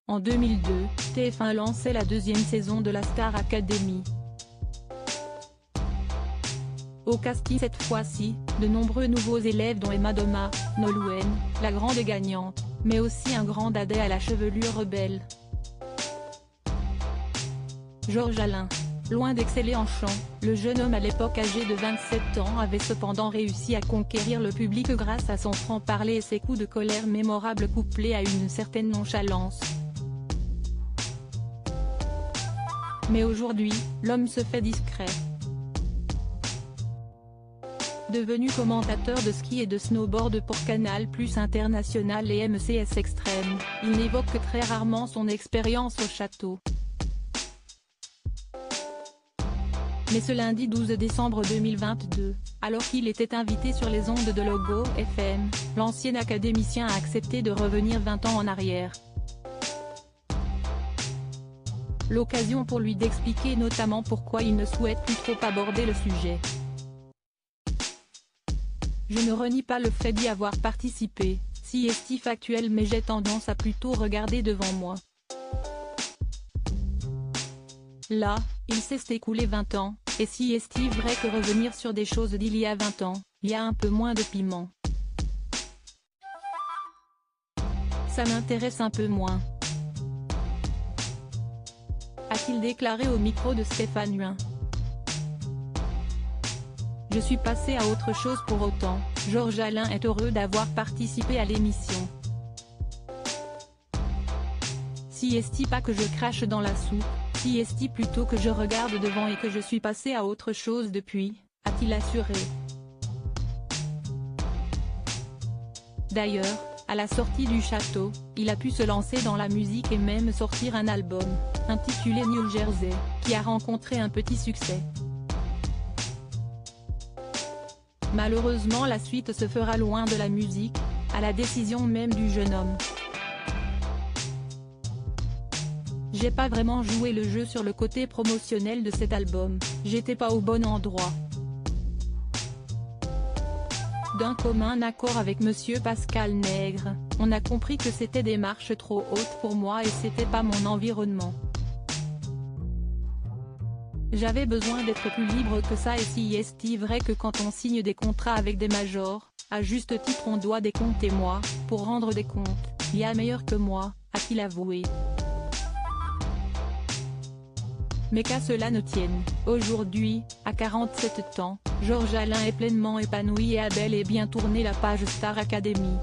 En 2002, TF1 lançait la deuxième saison de la Star Academy. Au casting cette fois-ci, de nombreux nouveaux élèves dont Emma Doma, Nolwenn, la grande gagnante, mais aussi un grand dadais à la chevelure rebelle. Georges Alain. Loin d'exceller en chant, le jeune homme à l'époque âgé de 27 ans avait cependant réussi à conquérir le public grâce à son franc-parler et ses coups de colère mémorables couplés à une certaine nonchalance. Mais aujourd'hui, l'homme se fait discret. Devenu commentateur de ski et de snowboard pour Canal+ International et MCS Extrême, il n'évoque que très rarement son expérience au château. Mais ce lundi 12 décembre 2022, alors qu'il était invité sur les ondes de Logo FM, l'ancien académicien a accepté de revenir 20 ans en arrière. L'occasion pour lui d'expliquer notamment pourquoi il ne souhaite plus trop aborder le sujet. Je ne renie pas le fait d'y avoir participé, si est factuel, mais j'ai tendance à plutôt regarder devant moi. Là, il s'est écoulé 20 ans, et si est-il vrai que revenir sur des choses d'il y a 20 ans, il y a un peu moins de piment. Ça m'intéresse un peu moins. A-t-il déclaré au micro de Stéphane Huyn. Je suis passé à autre chose pour autant. Georges Alain est heureux d'avoir participé à l'émission. Si est pas que je crache dans la soupe, si est plutôt que je regarde devant et que je suis passé à autre chose depuis, a-t-il assuré. D'ailleurs, à la sortie du château, il a pu se lancer dans la musique et même sortir un album, intitulé New Jersey, qui a rencontré un petit succès. Malheureusement, la suite se fera loin de la musique, à la décision même du jeune homme. J'ai pas vraiment joué le jeu sur le côté promotionnel de cet album, j'étais pas au bon endroit. D'un commun accord avec Monsieur Pascal Nègre, on a compris que c'était des marches trop hautes pour moi et c'était pas mon environnement. J'avais besoin d'être plus libre que ça, et si est vrai que quand on signe des contrats avec des majors, à juste titre on doit des comptes, et moi, pour rendre des comptes, il y a meilleur que moi, a-t-il avoué. Mais qu'à cela ne tienne, aujourd'hui, à 47 ans, Georges Alain est pleinement épanoui et a bel et bien tourné la page Star Academy.